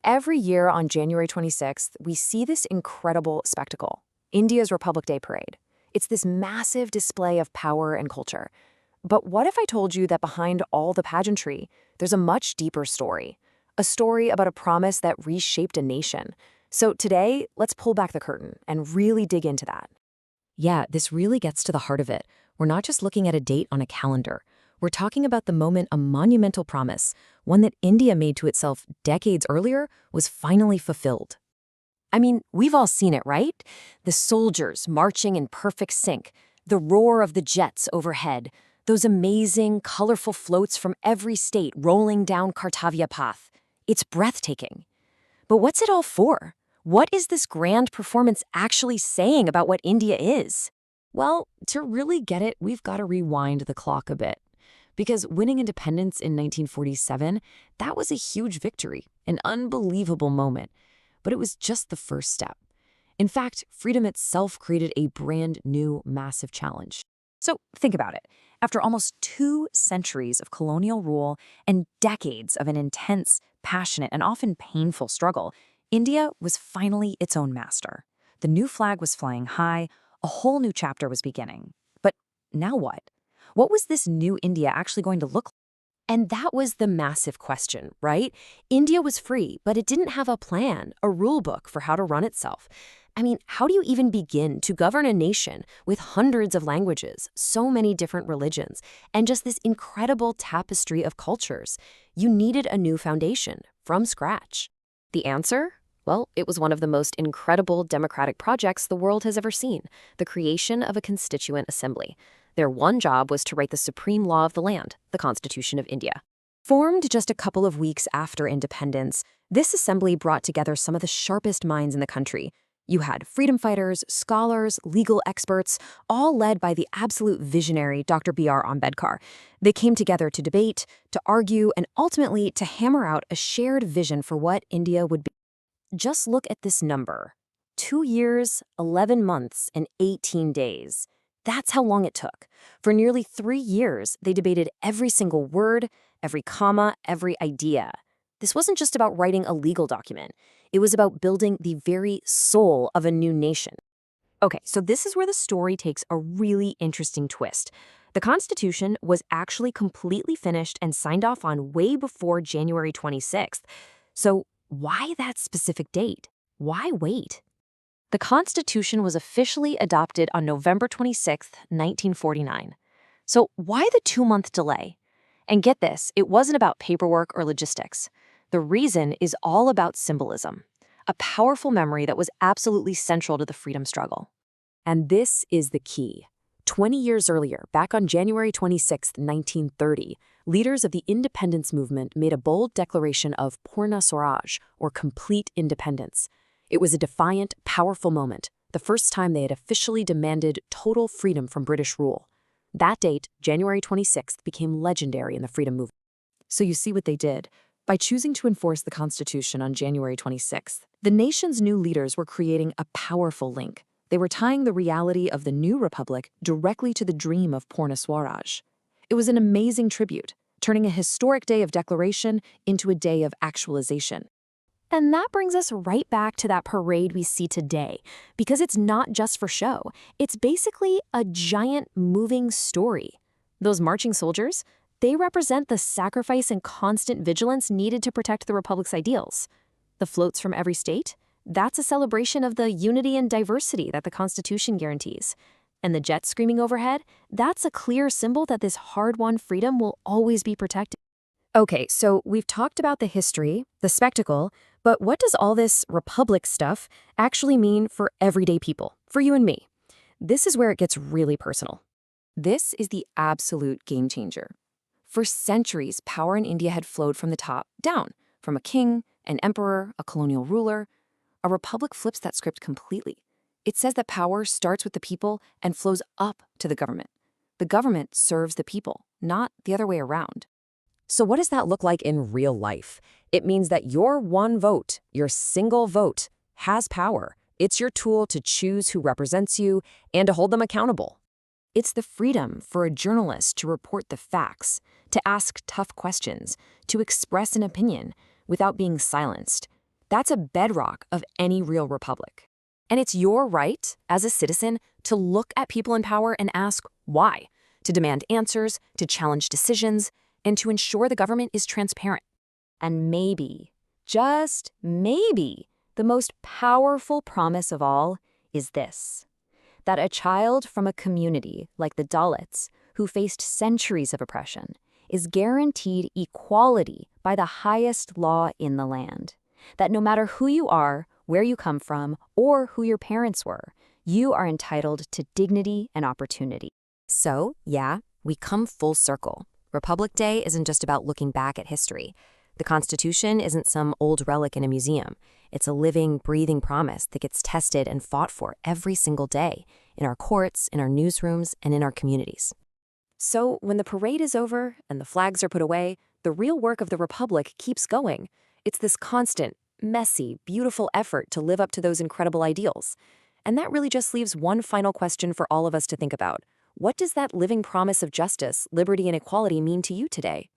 Every year on January 26th, we see this incredible spectacle, India's Republic Day Parade. It's this massive display of power and culture. But what if I told you that behind all the pageantry, there's a much deeper story? A story about a promise that reshaped a nation. So today, let's pull back the curtain and really dig into that. Yeah, this really gets to the heart of it. We're not just looking at a date on a calendar. We're talking about the moment a monumental promise, one that India made to itself decades earlier, was finally fulfilled. I mean, we've all seen it, right? The soldiers marching in perfect sync, the roar of the jets overhead, those amazing, colorful floats from every state rolling down Kartavya Path. It's breathtaking. But what's it all for? What is this grand performance actually saying about what India is? Well, to really get it, we've got to rewind the clock a bit. Because winning independence in 1947, that was a huge victory, an unbelievable moment. But it was just the first step. In fact, freedom itself created a brand new, massive challenge. So think about it. After almost 2 centuries of colonial rule and decades of an intense, passionate, and often painful struggle, India was finally its own master. The new flag was flying high, a whole new chapter was beginning. But now what? What was this new India actually going to look like? And that was the massive question, right? India was free, but it didn't have a plan, a rule book for how to run itself. I mean, how do you even begin to govern a nation with hundreds of languages, so many different religions, and just this incredible tapestry of cultures? You needed a new foundation, from scratch. The answer? Well, it was one of the most incredible democratic projects the world has ever seen, the creation of a constituent assembly. Their one job was to write the supreme law of the land, the Constitution of India. Formed just a couple of weeks after independence, this assembly brought together some of the sharpest minds in the country. You had freedom fighters, scholars, legal experts, all led by the absolute visionary Dr. B.R. Ambedkar. They came together to debate, to argue, and ultimately to hammer out a shared vision for what India would be. Just look at this number. 2 years, 11 months, and 18 days. That's how long it took. For nearly 3 years, they debated every single word, every comma, every idea. This wasn't just about writing a legal document. It was about building the very soul of a new nation. Okay, so this is where the story takes a really interesting twist. The Constitution was actually completely finished and signed off on way before January 26th. So why that specific date? Why wait? The Constitution was officially adopted on November 26, 1949. So why the 2-month delay? And get this, it wasn't about paperwork or logistics. The reason is all about symbolism, a powerful memory that was absolutely central to the freedom struggle. And this is the key. 20 years earlier, back on January 26, 1930, leaders of the independence movement made a bold declaration of Purna Swaraj, or complete independence. It was a defiant, powerful moment, the first time they had officially demanded total freedom from British rule. That date, January 26th, became legendary in the freedom movement. So you see what they did. By choosing to enforce the Constitution on January 26th, the nation's new leaders were creating a powerful link. They were tying the reality of the new republic directly to the dream of Purna Swaraj. It was an amazing tribute, turning a historic day of declaration into a day of actualization. And that brings us right back to that parade we see today, because it's not just for show. It's basically a giant moving story. Those marching soldiers, they represent the sacrifice and constant vigilance needed to protect the Republic's ideals. The floats from every state, that's a celebration of the unity and diversity that the Constitution guarantees. And the jets screaming overhead, that's a clear symbol that this hard-won freedom will always be protected. Okay, so we've talked about the history, the spectacle, but what does all this Republic stuff actually mean for everyday people, for you and me? This is where it gets really personal. This is the absolute game changer. For centuries, power in India had flowed from the top down, from a king, an emperor, a colonial ruler. A republic flips that script completely. It says that power starts with the people and flows up to the government. The government serves the people, not the other way around. So what does that look like in real life? It means that your one vote, your single vote, has power. It's your tool to choose who represents you and to hold them accountable. It's the freedom for a journalist to report the facts, to ask tough questions, to express an opinion, without being silenced. That's a bedrock of any real republic. And it's your right, as a citizen, to look at people in power and ask why, to demand answers, to challenge decisions, and to ensure the government is transparent. And maybe, just maybe, the most powerful promise of all is this: that a child from a community like the Dalits, who faced centuries of oppression, is guaranteed equality by the highest law in the land. That no matter who you are, where you come from, or who your parents were, you are entitled to dignity and opportunity. So, yeah, we come full circle. Republic Day isn't just about looking back at history. The Constitution isn't some old relic in a museum. It's a living, breathing promise that gets tested and fought for every single day, in our courts, in our newsrooms, and in our communities. So, when the parade is over and the flags are put away, the real work of the Republic keeps going. It's this constant, messy, beautiful effort to live up to those incredible ideals. And that really just leaves one final question for all of us to think about. What does that living promise of justice, liberty, and equality mean to you today?